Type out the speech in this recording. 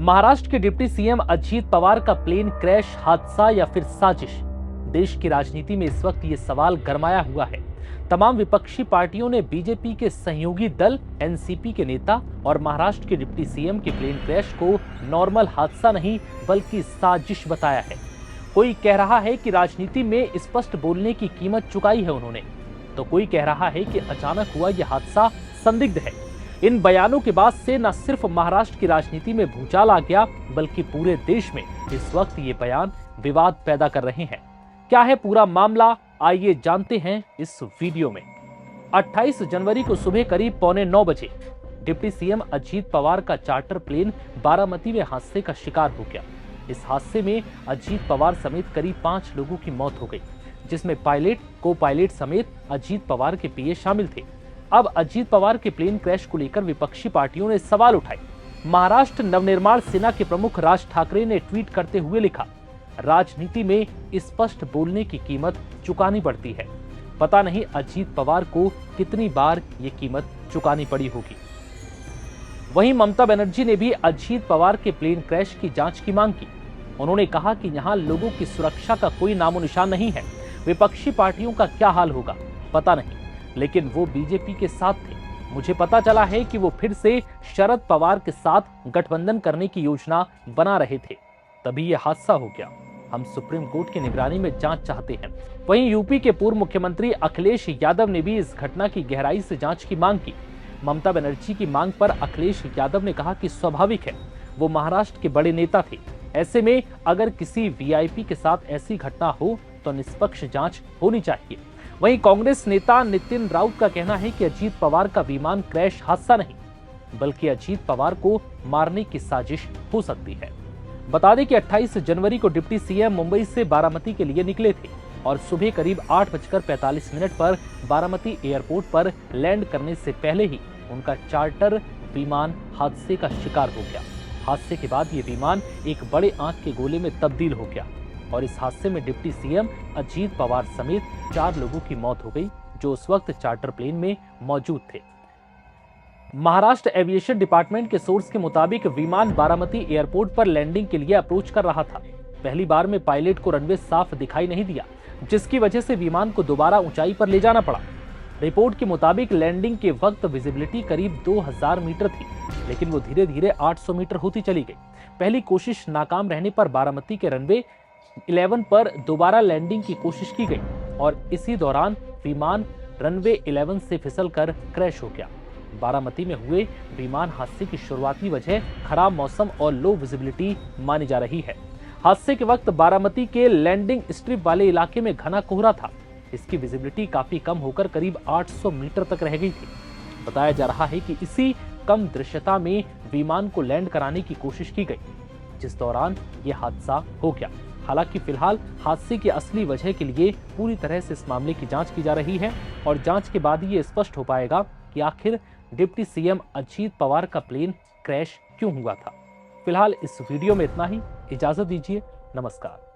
महाराष्ट्र के deputy CM Ajit Pawar का plane crash हादसा या फिर साजिश? देश की राजनीति में इस वक्त ये सवाल गरमाया हुआ है। तमाम विपक्षी पार्टियों ने बीजेपी के सहयोगी दल एनसीपी के नेता और महाराष्ट्र के डिप्टी सीएम के प्लेन क्रैश को नॉर्मल हादसा नहीं बल्कि साजिश बताया है। कोई कह रहा है कि राजनीति में स्पष्ट बोलने की कीमत चुकाई है उन्होंने, तो कोई कह रहा है कि अचानक हुआ यह हादसा संदिग्ध है। इन बयानों के बाद से न सिर्फ महाराष्ट्र की राजनीति में भूचाल आ गया बल्कि पूरे देश में इस वक्त ये बयान विवाद पैदा कर रहे हैं। क्या है पूरा मामला, आइए जानते हैं इस वीडियो में। 28 जनवरी को सुबह करीब 8:45 बजे डिप्टी सीएम अजीत पवार का चार्टर प्लेन बारामती में हादसे का शिकार हो गया। इस हादसे में अजीत पवार समेत करीब 5 लोगों की मौत हो गई, जिसमें पायलट, को पायलट समेत अजीत पवार के पीए शामिल थे। अब अजीत पवार के प्लेन क्रैश को लेकर विपक्षी पार्टियों ने सवाल उठाए। महाराष्ट्र नवनिर्माण सेना के प्रमुख राज ठाकरे ने ट्वीट करते हुए लिखा, राजनीति में स्पष्ट बोलने की कीमत चुकानी पड़ती है। पता नहीं अजीत पवार को कितनी बार ये कीमत चुकानी पड़ी होगी। वहीं ममता बनर्जी ने भी अजीत पवार के प्लेन क्रैश की जांच की मांग की। उन्होंने कहा कि यहां लोगों की सुरक्षा का कोई नामो निशान नहीं है। विपक्षी पार्टियों का क्या हाल होगा पता नहीं, लेकिन वो बीजेपी के साथ थे। मुझे पता चला है कि वो फिर से शरद पवार के साथ गठबंधन करने की योजना बना रहे थे, तभी ये हादसा हो गया। हम सुप्रीम कोर्ट की निगरानी में जांच चाहते हैं। वहीं यूपी के पूर्व मुख्यमंत्री अखिलेश यादव ने भी इस घटना की गहराई से जांच की मांग की। ममता बनर्जी की मांग पर अखिलेश यादव ने कहा कि स्वाभाविक है, वो महाराष्ट्र के बड़े नेता थे। ऐसे में अगर किसी वीआईपी के साथ ऐसी घटना हो तो निष्पक्ष जांच होनी चाहिए। वहीं कांग्रेस नेता नितिन राउत का कहना है कि अजीत पवार का विमान क्रैश हादसा नहीं बल्कि अजीत पवार को मारने की साजिश हो सकती है। बता दें कि 28 जनवरी को डिप्टी सीएम मुंबई से बारामती के लिए निकले थे और सुबह करीब 8:45 पर बारामती एयरपोर्ट पर लैंड करने से पहले ही उनका चार्टर विमान हादसे का शिकार हो गया। हादसे के बाद ये विमान एक बड़े आंच के गोले में तब्दील हो गया और इस हादसे में डिप्टी सीएम अजीत पवार समेत 4 लोगों की मौत हो गई, जो उस वक्त चार्टर प्लेन में मौजूद थे। महाराष्ट्र एविएशन डिपार्टमेंट के सोर्स के मुताबिक विमान बारामती एयरपोर्ट पर लैंडिंग के लिए अप्रोच कर रहा था। पहली बार में पायलट को रनवे साफ दिखाई नहीं दिया, जिसकी वजह से विमान को दोबारा ऊंचाई पर ले जाना पड़ा। रिपोर्ट के मुताबिक लैंडिंग के वक्त विजिबिलिटी करीब 2000 मीटर थी, लेकिन वो धीरे धीरे 800 मीटर होती चली गई। पहली कोशिश नाकाम रहने पर बारामती के रनवे 11 पर दोबारा लैंडिंग की कोशिश की गई और इसी दौरान विमान रनवे 11 से फिसलकर क्रैश हो गया। बारामती में हुए विमान हादसे की शुरुआती वजह खराब मौसम और लो विजिबिलिटी मानी जा रही है। हादसे के वक्त बारामती के लैंडिंग स्ट्रिप वाले इलाके में घना कोहरा था। इसकी विजिबिलिटी काफी कम होकर करीब 800 मीटर तक रह गई थी। बताया जा रहा है कि इसी कम दृश्यता में विमान को लैंड कराने की कोशिश की गई, जिस दौरान यह हादसा हो गया। हालांकि फिलहाल हादसे की असली वजह के लिए पूरी तरह से इस मामले की जांच की जा रही है और जांच के बाद ही ये स्पष्ट हो पाएगा कि आखिर डिप्टी सीएम अजीत पवार का प्लेन क्रैश क्यों हुआ था। फिलहाल इस वीडियो में इतना ही। इजाजत दीजिए, नमस्कार।